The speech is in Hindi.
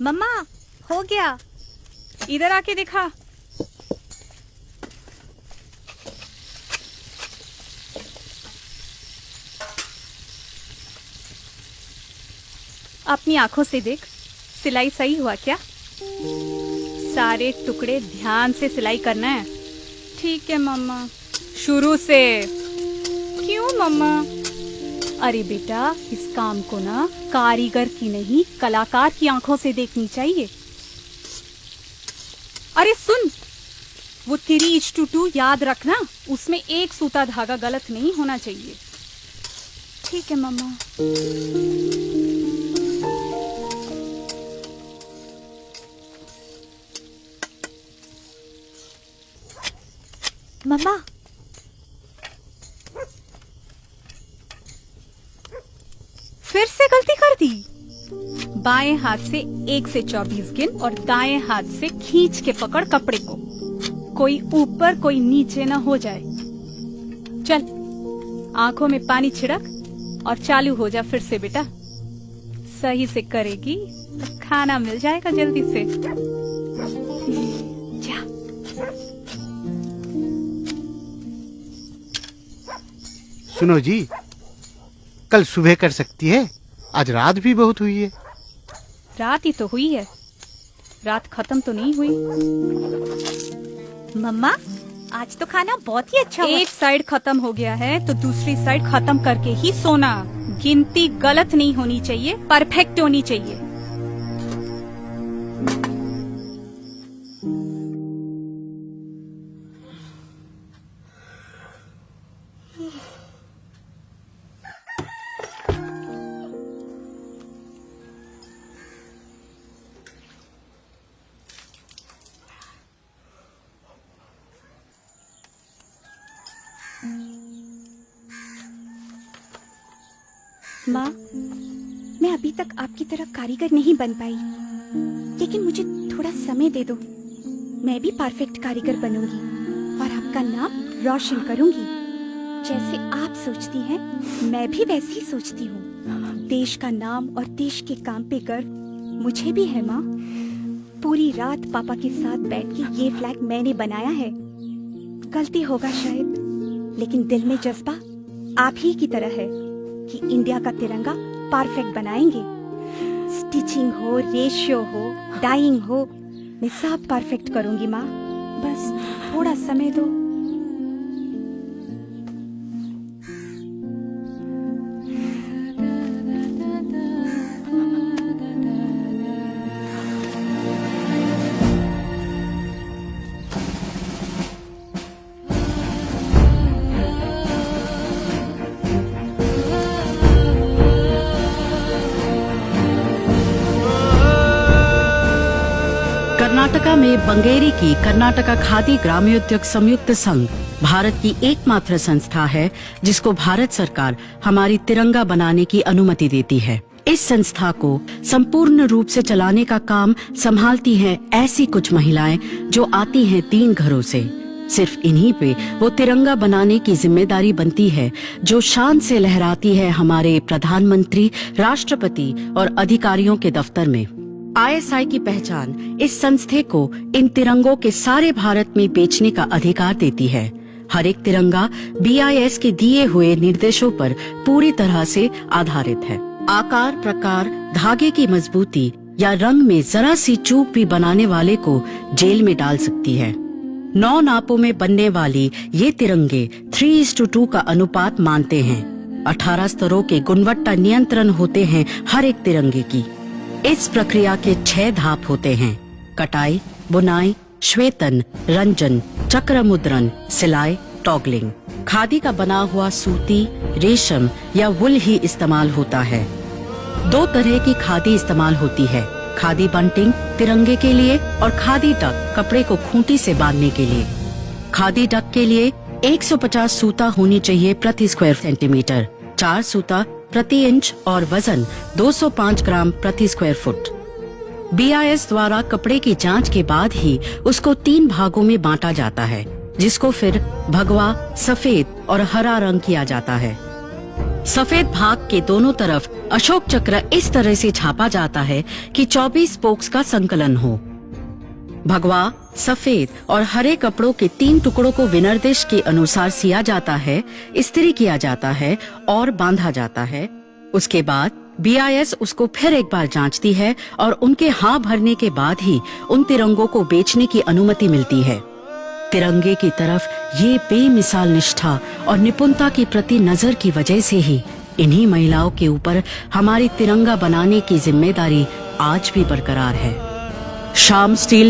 मम्मा, हो गया। इधर आके दिखा। अपनी आंखों से देख, सिलाई सही हुआ क्या? सारे टुकड़े ध्यान से सिलाई करना है। ठीक है मम्मा। शुरू से। क्यों मम्मा? अरे बेटा, इस काम को ना कारीगर की नहीं कलाकार की आंखों से देखनी चाहिए। अरे सुन, वो 3:2 याद रखना, उसमें एक सूता धागा गलत नहीं होना चाहिए। ठीक है मम्मा। मम्मा, फिर से गलती कर दी। बाएं हाथ से 1 से 24 गिन और दाएं हाथ से खींच के पकड़ कपड़े को। कोई ऊपर कोई नीचे ना हो जाए। चल, आंखों में पानी छिड़क और चालू हो जा फिर से बेटा। सही से करेगी तो खाना मिल जाएगा जल्दी से। जा। सुनो जी, कल सुबह कर सकती है? आज रात भी बहुत हुई है। रात ही तो हुई है, रात खत्म तो नहीं हुई। मम्मा, आज तो खाना बहुत ही अच्छा हुआ। एक साइड खत्म हो गया है तो दूसरी साइड खत्म करके ही सोना। गिनती गलत नहीं होनी चाहिए, परफेक्ट होनी चाहिए। माँ, मैं अभी तक आपकी तरह कारीगर नहीं बन पाई, लेकिन मुझे थोड़ा समय दे दो। मैं भी परफेक्ट कारीगर बनूंगी और आपका नाम रोशन करूंगी। जैसे आप सोचती हैं, मैं भी वैसे ही सोचती हूँ। देश का नाम और देश के काम पे गर्व मुझे भी है माँ। पूरी रात पापा के साथ बैठ के ये फ्लैग मैंने बनाया है। गलती होगा शायद, लेकिन दिल में जज्बा आप ही की तरह है कि इंडिया का तिरंगा परफेक्ट बनाएंगे। स्टिचिंग हो, रेशियो हो, डाइंग हो, मैं सब परफेक्ट करूंगी माँ। बस थोड़ा समय दो। कर्नाटका में बंगेरी की कर्नाटका खादी ग्रामोद्योग संयुक्त संघ भारत की एकमात्र संस्था है जिसको भारत सरकार हमारी तिरंगा बनाने की अनुमति देती है। इस संस्था को संपूर्ण रूप से चलाने का काम संभालती हैं ऐसी कुछ महिलाएं जो आती हैं 3 घरों से। सिर्फ इन्हीं पे वो तिरंगा बनाने की जिम्मेदारी बनती है जो शान से लहराती है हमारे प्रधानमंत्री, राष्ट्रपति और अधिकारियों के दफ्तर में। ISI की पहचान इस संस्थे को इन तिरंगों के सारे भारत में बेचने का अधिकार देती है। हर एक तिरंगा BIS के दिए हुए निर्देशों पर पूरी तरह से आधारित है। आकार, प्रकार, धागे की मजबूती या रंग में जरा सी चूक भी बनाने वाले को जेल में डाल सकती है। 9 नापों में बनने वाली ये तिरंगे 3:2 का अनुपात मानते हैं। 18 स्तरों के गुणवत्ता नियंत्रण होते हैं हर एक तिरंगे की। इस प्रक्रिया के 6 धाप होते हैं: कटाई, बुनाई, श्वेतन, रंजन, चक्र मुद्रण, सिलाई, टॉगलिंग। खादी का बना हुआ सूती, रेशम या वुल ही इस्तेमाल होता है। 2 तरह की खादी इस्तेमाल होती है: खादी बंटिंग तिरंगे के लिए और खादी डक कपड़े को खूंटी से बांधने के लिए। खादी डक के लिए 150 सूता होनी चाहिए प्रति स्क्वायर सेंटीमीटर, 4 सूता प्रति इंच और वजन 205 ग्राम प्रति स्क्वायर फुट। BIS द्वारा कपड़े की जांच के बाद ही उसको 3 भागों में बांटा जाता है, जिसको फिर भगवा, सफेद और हरा रंग किया जाता है। सफेद भाग के दोनों तरफ अशोक चक्र इस तरह से छापा जाता है कि 24 स्पोक्स का संकलन हो। भगवा, सफेद और हरे कपड़ों के 3 टुकड़ों को विनिर्देश के अनुसार सिया जाता है, इस्त्री किया जाता है और बांधा जाता है। उसके बाद BIS उसको फिर एक बार जांचती है और उनके हाँ भरने के बाद ही उन तिरंगों को बेचने की अनुमति मिलती है। तिरंगे की तरफ ये बेमिसाल निष्ठा और निपुणता की प्रति नजर की वजह से ही इन्हीं महिलाओं के ऊपर हमारी तिरंगा बनाने की जिम्मेदारी आज भी बरकरार है। श्याम स्टील